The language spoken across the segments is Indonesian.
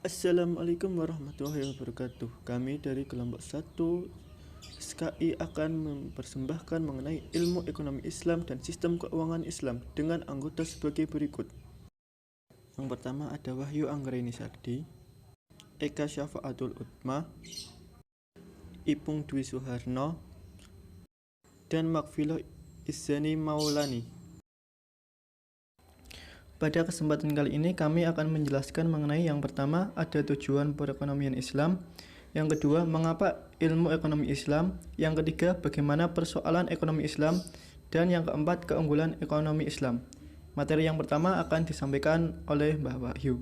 Assalamualaikum warahmatullahi wabarakatuh. Kami dari kelompok 1 SKI akan mempersembahkan mengenai ilmu ekonomi Islam dan sistem keuangan Islam dengan anggota sebagai berikut. Yang pertama ada Wahyu Anggraini Sakti, Eka Syafaatul Utma, Ipung Dwi Suharno, dan Makfilo Izzani Maulani. Pada kesempatan kali ini kami akan menjelaskan mengenai yang pertama ada tujuan perekonomian Islam, yang kedua mengapa ilmu ekonomi Islam, yang ketiga bagaimana persoalan ekonomi Islam, dan yang keempat keunggulan ekonomi Islam. Materi yang pertama akan disampaikan oleh Mbak Wahyu.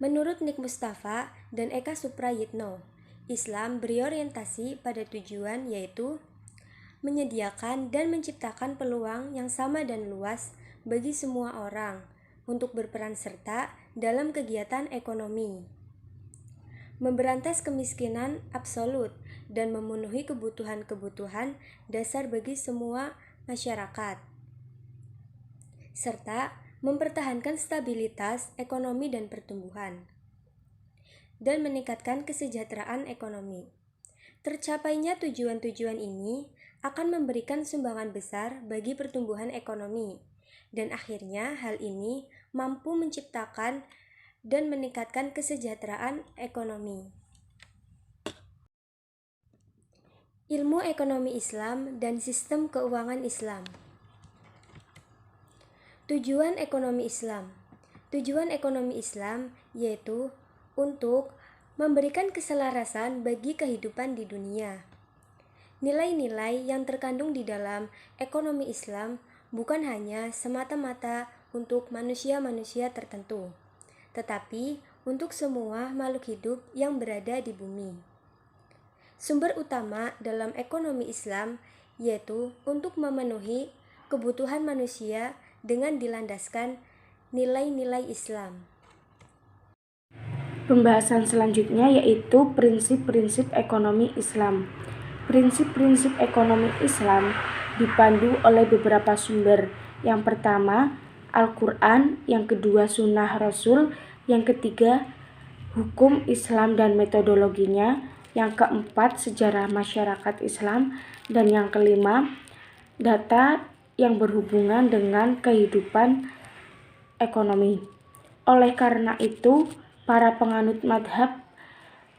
Menurut Nik Mustafa dan Eka Suprayitno, Islam berorientasi pada tujuan yaitu menyediakan dan menciptakan peluang yang sama dan luas bagi semua orang untuk berperan serta dalam kegiatan ekonomi, memberantas kemiskinan absolut dan memenuhi kebutuhan-kebutuhan dasar bagi semua masyarakat, serta mempertahankan stabilitas ekonomi dan pertumbuhan, dan meningkatkan kesejahteraan ekonomi. Tercapainya tujuan-tujuan ini akan memberikan sumbangan besar bagi pertumbuhan ekonomi, dan akhirnya hal ini mampu menciptakan dan meningkatkan kesejahteraan ekonomi. Ilmu ekonomi Islam dan sistem keuangan Islam. Tujuan ekonomi Islam. Tujuan ekonomi Islam yaitu untuk memberikan keselarasan bagi kehidupan di dunia. Nilai-nilai yang terkandung di dalam ekonomi Islam bukan hanya semata-mata untuk manusia-manusia tertentu, tetapi untuk semua makhluk hidup yang berada di bumi. Sumber utama dalam ekonomi Islam yaitu untuk memenuhi kebutuhan manusia dengan dilandaskan nilai-nilai Islam. Pembahasan selanjutnya yaitu prinsip-prinsip ekonomi Islam. Prinsip-prinsip ekonomi Islam dipandu oleh beberapa sumber. Yang pertama, Al-Quran, yang kedua Sunnah Rasul, yang ketiga hukum Islam dan metodologinya, yang keempat sejarah masyarakat Islam, dan yang kelima data yang berhubungan dengan kehidupan ekonomi. Oleh karena itu, para penganut madhab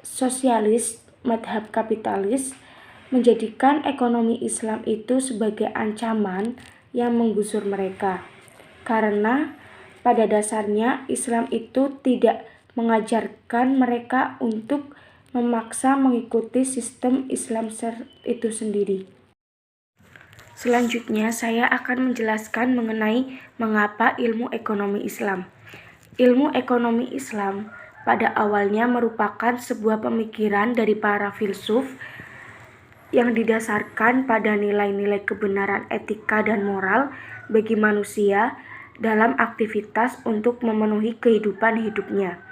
sosialis, madhab kapitalis, menjadikan ekonomi Islam itu sebagai ancaman yang menggusur mereka. Karena pada dasarnya Islam itu tidak mengajarkan mereka untuk memaksa mengikuti sistem Islam itu sendiri. Selanjutnya saya akan menjelaskan mengenai mengapa ilmu ekonomi Islam. Ilmu ekonomi Islam pada awalnya merupakan sebuah pemikiran dari para filsuf yang didasarkan pada nilai-nilai kebenaran etika dan moral bagi manusia dalam aktivitas untuk memenuhi kehidupan hidupnya.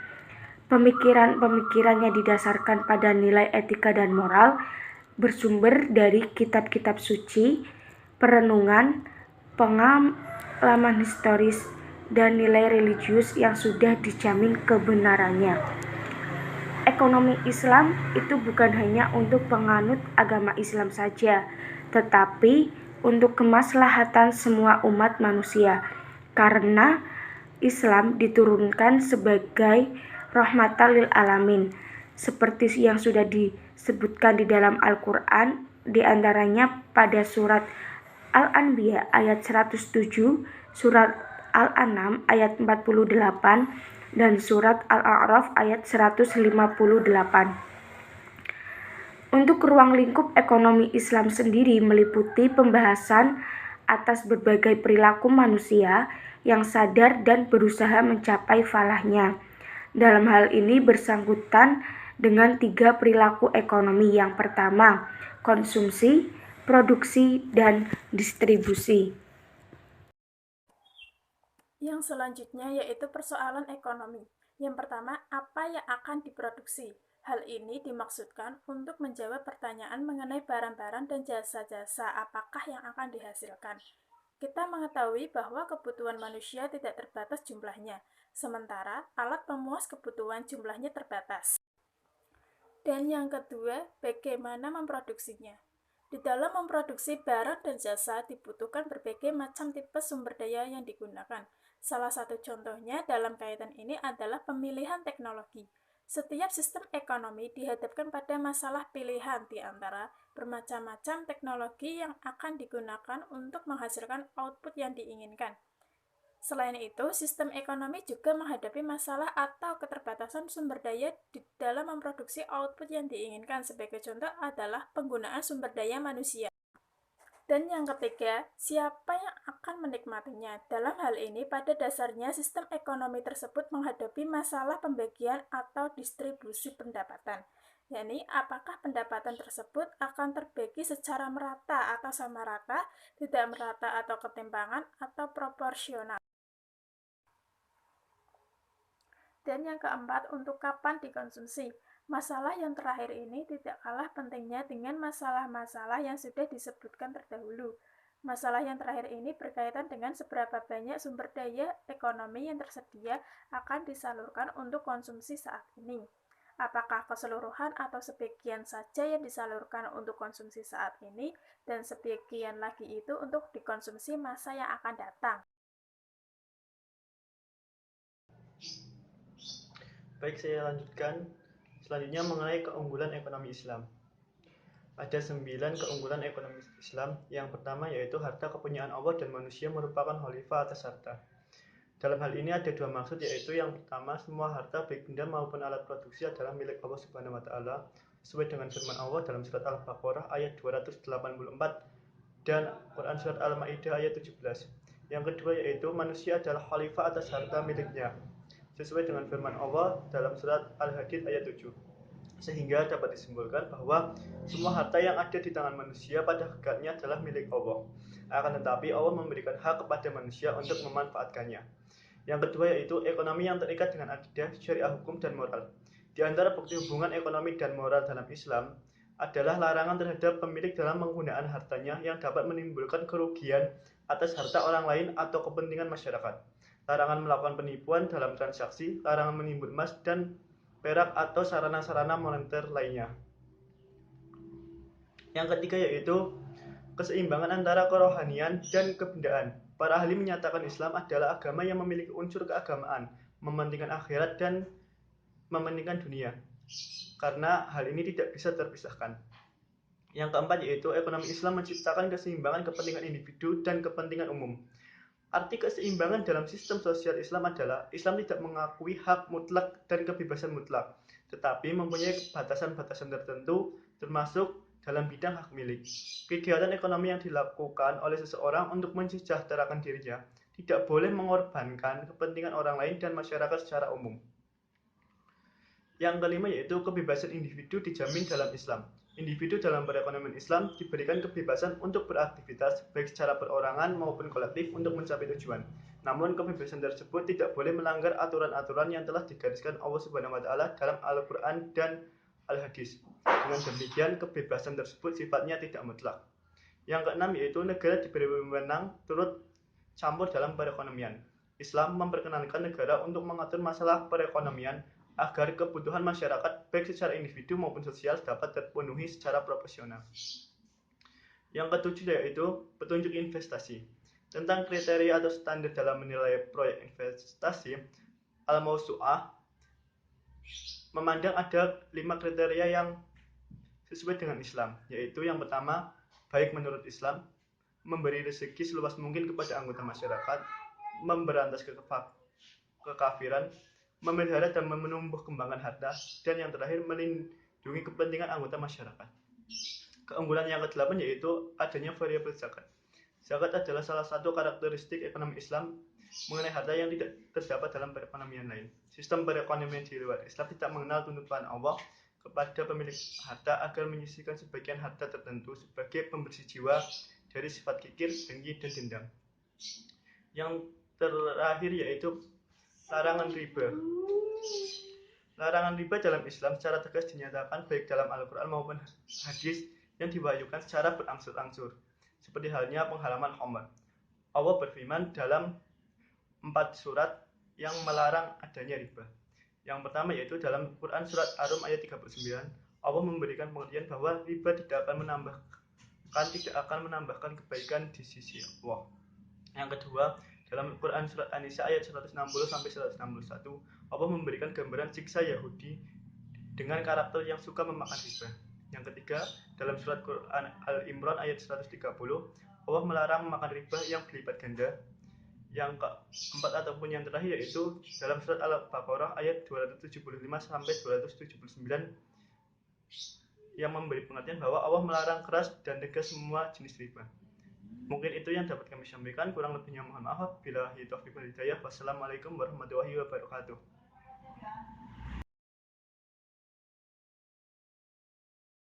Pemikiran-pemikiran yang didasarkan pada nilai etika dan moral bersumber dari kitab-kitab suci, perenungan, pengalaman historis, dan nilai religius yang sudah dijamin kebenarannya. Ekonomi Islam itu bukan hanya untuk penganut agama Islam saja, tetapi untuk kemaslahatan semua umat manusia, karena Islam diturunkan sebagai rahmatan lil alamin, seperti yang sudah disebutkan di dalam Al-Quran, di antaranya pada surat Al-Anbiya ayat 107, surat Al-An'am ayat 48, dan surat Al-A'raf ayat 158. Untuk ruang lingkup ekonomi Islam sendiri meliputi pembahasan atas berbagai perilaku manusia yang sadar dan berusaha mencapai falahnya. Dalam hal ini bersangkutan dengan 3 perilaku ekonomi. Yang pertama, konsumsi, produksi, dan distribusi. Yang selanjutnya yaitu persoalan ekonomi. Yang pertama, apa yang akan diproduksi? Hal ini dimaksudkan untuk menjawab pertanyaan mengenai barang-barang dan jasa-jasa apakah yang akan dihasilkan. Kita mengetahui bahwa kebutuhan manusia tidak terbatas jumlahnya. sementara alat pemuas kebutuhan jumlahnya terbatas. Dan yang kedua, bagaimana memproduksinya. Di dalam memproduksi barang dan jasa dibutuhkan berbagai macam tipe sumber daya yang digunakan. Salah satu contohnya dalam kaitan ini adalah pemilihan teknologi. Setiap sistem ekonomi dihadapkan pada masalah pilihan di antara bermacam-macam teknologi yang akan digunakan untuk menghasilkan output yang diinginkan. Selain itu, sistem ekonomi juga menghadapi masalah atau keterbatasan sumber daya di dalam memproduksi output yang diinginkan. Sebagai contoh adalah penggunaan sumber daya manusia. Dan yang ketiga, siapa yang akan menikmatinya? Dalam hal ini, pada dasarnya sistem ekonomi tersebut menghadapi masalah pembagian atau distribusi pendapatan. yakni apakah pendapatan tersebut akan terbagi secara merata atau sama rata, tidak merata atau ketimpangan, atau proporsional. Dan yang keempat, untuk kapan dikonsumsi. Masalah yang terakhir ini tidak kalah pentingnya dengan masalah-masalah yang sudah disebutkan terdahulu. Masalah yang terakhir ini berkaitan dengan seberapa banyak sumber daya ekonomi yang tersedia akan disalurkan untuk konsumsi saat ini. Apakah keseluruhan atau sebagian saja yang disalurkan untuk konsumsi saat ini, dan sebagian lagi itu untuk dikonsumsi masa yang akan datang. Baik, saya lanjutkan. Selanjutnya mengenai keunggulan ekonomi Islam. Ada 9 keunggulan ekonomi Islam. Yang pertama yaitu harta kepunyaan Allah dan manusia merupakan khalifah atas harta. Dalam hal ini ada dua maksud, yaitu yang pertama, semua harta baik benda maupun alat produksi adalah milik Allah Subhanahu wa taala sesuai dengan firman Allah dalam surat Al-Baqarah ayat 284 dan Quran surat Al-Maidah ayat 17. Yang kedua yaitu manusia adalah khalifah atas harta miliknya sesuai dengan firman Allah dalam surat Al-Hadid ayat 7. Sehingga dapat disimpulkan bahwa semua harta yang ada di tangan manusia pada hakikatnya adalah milik Allah. Akan tetapi Allah memberikan hak kepada manusia untuk memanfaatkannya. Yang kedua yaitu ekonomi yang terikat dengan akidah, syariah hukum, dan moral. Di antara bukti hubungan ekonomi dan moral dalam Islam adalah larangan terhadap pemilik dalam penggunaan hartanya yang dapat menimbulkan kerugian atas harta orang lain atau kepentingan masyarakat. Larangan melakukan penipuan dalam transaksi, larangan menimbun emas dan perak atau sarana-sarana moneter lainnya. Yang ketiga yaitu keseimbangan antara kerohanian dan kebendaan. Para ahli menyatakan Islam adalah agama yang memiliki unsur keagamaan, mementingkan akhirat dan mementingkan dunia, karena hal ini tidak bisa terpisahkan. Yang keempat yaitu ekonomi Islam menciptakan keseimbangan kepentingan individu dan kepentingan umum. Arti keseimbangan dalam sistem sosial Islam adalah Islam tidak mengakui hak mutlak dan kebebasan mutlak, tetapi mempunyai batasan-batasan tertentu termasuk dalam bidang hak milik. Kegiatan ekonomi yang dilakukan oleh seseorang untuk mensejahterakan dirinya tidak boleh mengorbankan kepentingan orang lain dan masyarakat secara umum. Yang kelima yaitu kebebasan individu dijamin dalam Islam. Individu dalam perekonomian Islam diberikan kebebasan untuk beraktivitas baik secara perorangan maupun kolektif untuk mencapai tujuan. Namun kebebasan tersebut tidak boleh melanggar aturan-aturan yang telah digariskan Allah Subhanahu wa taala dalam Al-Qur'an dan Al-Hadis. Dengan demikian kebebasan tersebut sifatnya tidak mutlak. Yang keenam yaitu negara diberi wewenang turut campur dalam perekonomian. Islam memperkenankan negara untuk mengatur masalah perekonomian agar kebutuhan masyarakat baik secara individu maupun sosial dapat terpenuhi secara proporsional. Yang ketujuh yaitu petunjuk investasi. Tentang kriteria atau standar dalam menilai proyek investasi, Al-Mawsu'ah memandang ada 5 kriteria yang sesuai dengan Islam, yaitu yang pertama, baik menurut Islam, memberi rezeki seluas mungkin kepada anggota masyarakat, memberantas kekafiran, memelihara dan menumbuh kembangkan harta, dan yang terakhir melindungi kepentingan anggota masyarakat. Keunggulan yang ke-8 yaitu adanya variabel zakat. Zakat adalah salah satu karakteristik ekonomi Islam mengenai harta yang tidak terdapat dalam perekonomian lain. Sistem perekonomian di luar Islam tidak mengenal tuntutan Allah kepada pemilik harta agar menyisihkan sebagian harta tertentu sebagai pembersih jiwa dari sifat kikir, dengki, dan dendam. Yang terakhir yaitu larangan riba. Larangan riba dalam Islam secara tegas dinyatakan baik dalam Al-Quran maupun hadis yang diwahyukan secara berangsur-angsur, seperti halnya penghalaman khamr. Allah berfirman dalam 4 surat yang melarang adanya riba. Yang pertama yaitu dalam Quran surat Ar-Rum ayat 39, Allah memberikan pengertian bahwa riba tidak akan menambahkan kebaikan di sisi Allah. Yang kedua, dalam Quran surat An-Nisa ayat 160 sampai 161, Allah memberikan gambaran siksa Yahudi dengan karakter yang suka memakan riba. Yang ketiga, dalam surat Quran Al-Imran ayat 130, Allah melarang memakan riba yang berlipat ganda. Yang keempat ataupun yang terakhir yaitu dalam surat Al-Baqarah ayat 275 sampai 279 yang memberi pengertian bahwa Allah melarang keras dan tegas semua jenis riba. Mungkin itu yang dapat kami sampaikan, kurang lebihnya mohon maaf. Billahi taufiq wal hidayah. Wassalamualaikum warahmatullahi wabarakatuh.